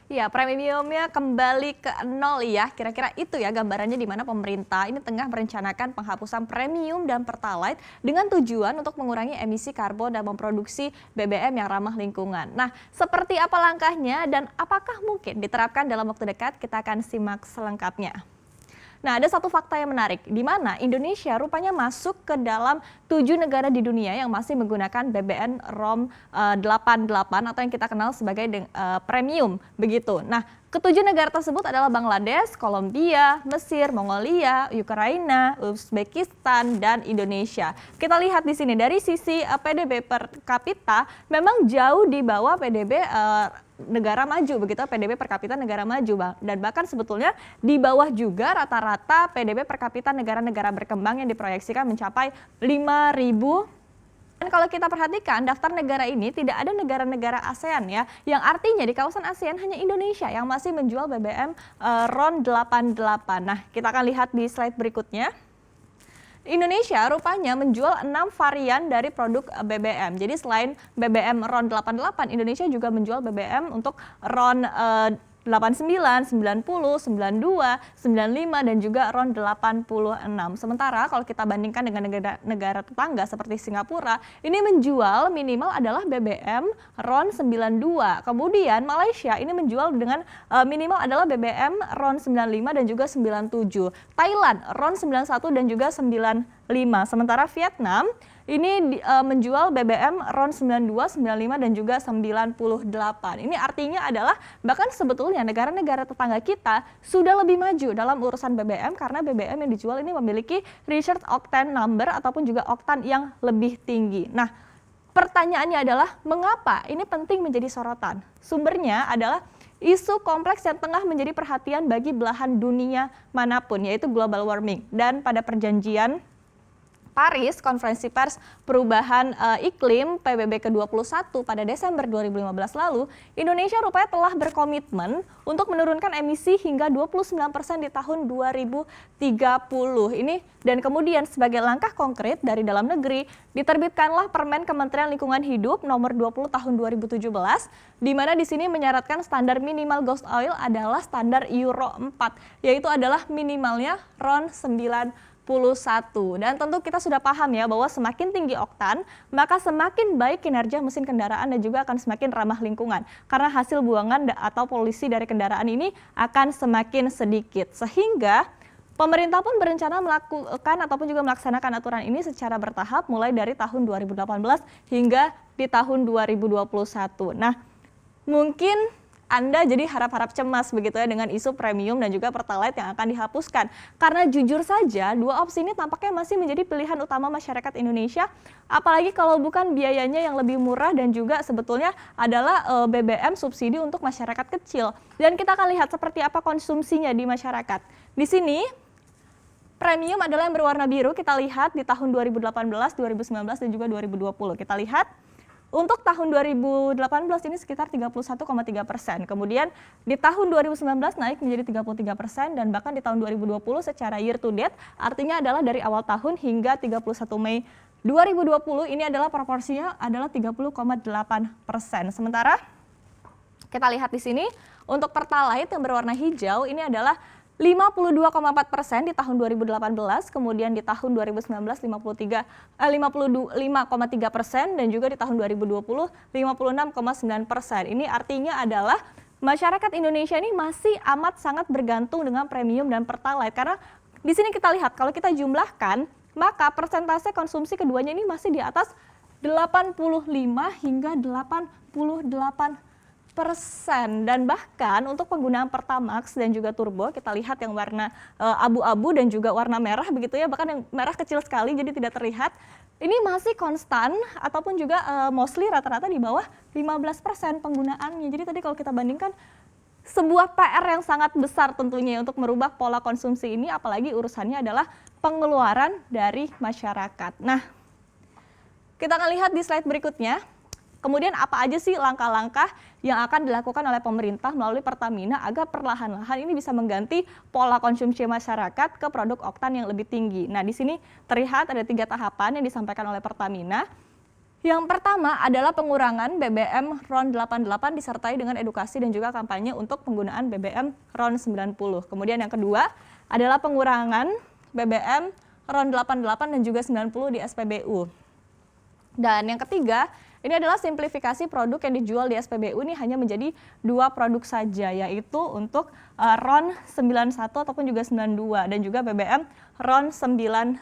Ya, premiumnya kembali ke nol ya. Kira-kira itu ya gambarannya di mana pemerintah ini tengah merencanakan penghapusan premium dan pertalite dengan tujuan untuk mengurangi emisi karbon dan memproduksi BBM yang ramah lingkungan. Nah, seperti apa langkahnya dan apakah mungkin diterapkan dalam waktu dekat? Kita akan simak selengkapnya. Nah, ada satu fakta yang menarik, di mana Indonesia rupanya masuk ke dalam 7 negara di dunia yang masih menggunakan BBM ROM 88 atau yang kita kenal sebagai premium begitu. Nah, ketujuh negara tersebut adalah Bangladesh, Kolombia, Mesir, Mongolia, Ukraina, Uzbekistan, dan Indonesia. Kita lihat di sini dari sisi PDB per kapita memang jauh di bawah PDB negara maju begitu, PDB per kapita negara maju, dan bahkan sebetulnya di bawah juga rata-rata PDB per kapita negara-negara berkembang yang diproyeksikan mencapai 5.000. Dan kalau kita perhatikan daftar negara ini tidak ada negara-negara ASEAN ya, yang artinya di kawasan ASEAN hanya Indonesia yang masih menjual BBM RON 88. Nah, kita akan lihat di slide berikutnya. Indonesia rupanya menjual 6 varian dari produk BBM. Jadi selain BBM RON 88, Indonesia juga menjual BBM untuk RON 89, 90, 92, 95, dan juga RON 86. Sementara kalau kita bandingkan dengan negara tetangga seperti Singapura, ini menjual minimal adalah BBM RON 92. Kemudian Malaysia ini menjual dengan minimal adalah BBM RON 95 dan juga 97. Thailand RON 91 dan juga 95. Sementara Vietnam ini menjual BBM RON 92, 95, dan juga 98. Ini artinya adalah bahkan sebetulnya negara-negara tetangga kita sudah lebih maju dalam urusan BBM karena BBM yang dijual ini memiliki Richard Octane Number ataupun juga oktan yang lebih tinggi. Nah, pertanyaannya adalah mengapa ini penting menjadi sorotan? Sumbernya adalah isu kompleks yang tengah menjadi perhatian bagi belahan dunia manapun, yaitu global warming. Dan pada perjanjian Paris, Konferensi Pers Perubahan Iklim PBB ke-21 pada Desember 2015 lalu, Indonesia rupanya telah berkomitmen untuk menurunkan emisi hingga 29% di tahun 2030. Ini dan kemudian sebagai langkah konkret dari dalam negeri, diterbitkanlah Permen Kementerian Lingkungan Hidup nomor 20 tahun 2017, di mana di sini menyaratkan standar minimal ghost oil adalah standar Euro 4, yaitu adalah minimalnya RON 91. Dan tentu kita sudah paham ya bahwa semakin tinggi oktan, maka semakin baik kinerja mesin kendaraan dan juga akan semakin ramah lingkungan. Karena hasil buangan atau polusi dari kendaraan ini akan semakin sedikit. Sehingga pemerintah pun berencana melakukan ataupun juga melaksanakan aturan ini secara bertahap mulai dari tahun 2018 hingga di tahun 2021. Nah, mungkin Anda jadi harap-harap cemas begitu ya dengan isu premium dan juga pertalite yang akan dihapuskan. Karena jujur saja dua opsi ini tampaknya masih menjadi pilihan utama masyarakat Indonesia, apalagi kalau bukan biayanya yang lebih murah dan juga sebetulnya adalah BBM subsidi untuk masyarakat kecil. Dan kita akan lihat seperti apa konsumsinya di masyarakat. Di sini premium adalah yang berwarna biru, kita lihat di tahun 2018, 2019, dan juga 2020. Kita lihat untuk tahun 2018 ini sekitar 31,3%. Kemudian di tahun 2019 naik menjadi 33% dan bahkan di tahun 2020 secara year to date artinya adalah dari awal tahun hingga 31 Mei 2020 ini adalah proporsinya adalah 30,8%. Sementara kita lihat di sini untuk pertalite yang berwarna hijau ini adalah 52,4% di tahun 2018, kemudian di tahun 2019 55,3% dan juga di tahun 2020 56,9%. Ini artinya adalah masyarakat Indonesia ini masih amat sangat bergantung dengan premium dan pertalite karena di sini kita lihat kalau kita jumlahkan maka persentase konsumsi keduanya ini masih di atas 85 hingga 88%. Dan bahkan untuk penggunaan Pertamax dan juga turbo kita lihat yang warna abu-abu dan juga warna merah begitu ya, bahkan yang merah kecil sekali jadi tidak terlihat, ini masih konstan ataupun juga mostly rata-rata di bawah 15% penggunaannya. Jadi tadi kalau kita bandingkan sebuah PR yang sangat besar tentunya untuk merubah pola konsumsi ini, apalagi urusannya adalah pengeluaran dari masyarakat. Nah, kita akan lihat di slide berikutnya. Kemudian apa aja sih langkah-langkah yang akan dilakukan oleh pemerintah melalui Pertamina agar perlahan-lahan ini bisa mengganti pola konsumsi masyarakat ke produk oktan yang lebih tinggi. Nah, di sini terlihat ada 3 tahapan yang disampaikan oleh Pertamina. Yang pertama adalah pengurangan BBM RON 88 disertai dengan edukasi dan juga kampanye untuk penggunaan BBM RON 90. Kemudian yang kedua adalah pengurangan BBM RON 88 dan juga 90 di SPBU. Dan yang ketiga, ini adalah simplifikasi produk yang dijual di SPBU ini hanya menjadi 2 produk saja, yaitu untuk RON 91 ataupun juga 92 dan juga BBM RON 95.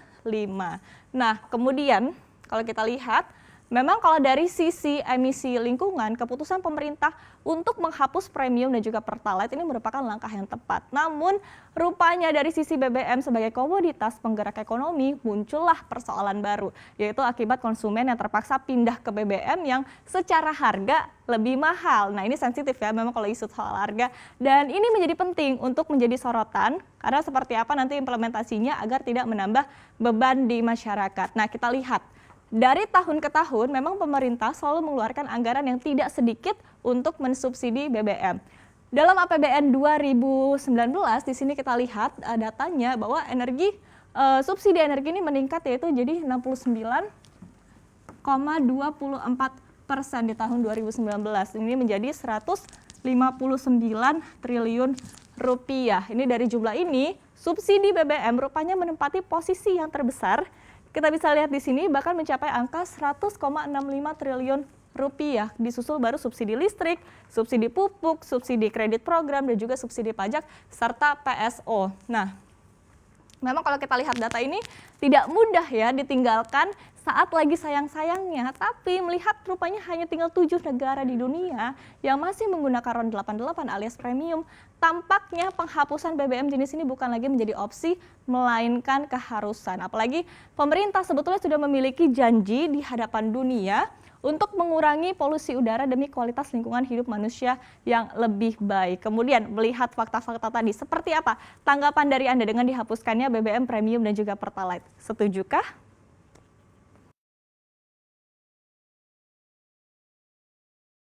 Nah, kemudian kalau kita lihat, memang kalau dari sisi emisi lingkungan, keputusan pemerintah untuk menghapus premium dan juga pertalite ini merupakan langkah yang tepat. Namun, rupanya dari sisi BBM sebagai komoditas penggerak ekonomi muncullah persoalan baru, yaitu akibat konsumen yang terpaksa pindah ke BBM yang secara harga lebih mahal. Nah, ini sensitif ya, memang kalau isu soal harga. Dan ini menjadi penting untuk menjadi sorotan, karena seperti apa nanti implementasinya agar tidak menambah beban di masyarakat. Nah, kita lihat. Dari tahun ke tahun, memang pemerintah selalu mengeluarkan anggaran yang tidak sedikit untuk mensubsidi BBM. Dalam APBN 2019, di sini kita lihat datanya bahwa subsidi energi ini meningkat yaitu jadi 69,24% di tahun 2019. Ini menjadi 159 triliun rupiah. Ini dari jumlah ini, subsidi BBM rupanya menempati posisi yang terbesar. Kita bisa lihat di sini bahkan mencapai angka 100,65 triliun rupiah, disusul baru subsidi listrik, subsidi pupuk, subsidi kredit program, dan juga subsidi pajak, serta PSO. Nah, memang kalau kita lihat data ini tidak mudah ya ditinggalkan saat lagi sayang-sayangnya, tapi melihat rupanya hanya tinggal 7 negara di dunia yang masih menggunakan RON 88 alias premium, tampaknya penghapusan BBM jenis ini bukan lagi menjadi opsi, melainkan keharusan. Apalagi pemerintah sebetulnya sudah memiliki janji di hadapan dunia untuk mengurangi polusi udara demi kualitas lingkungan hidup manusia yang lebih baik. Kemudian melihat fakta-fakta tadi, seperti apa tanggapan dari Anda dengan dihapuskannya BBM premium dan juga pertalite? Setujukah?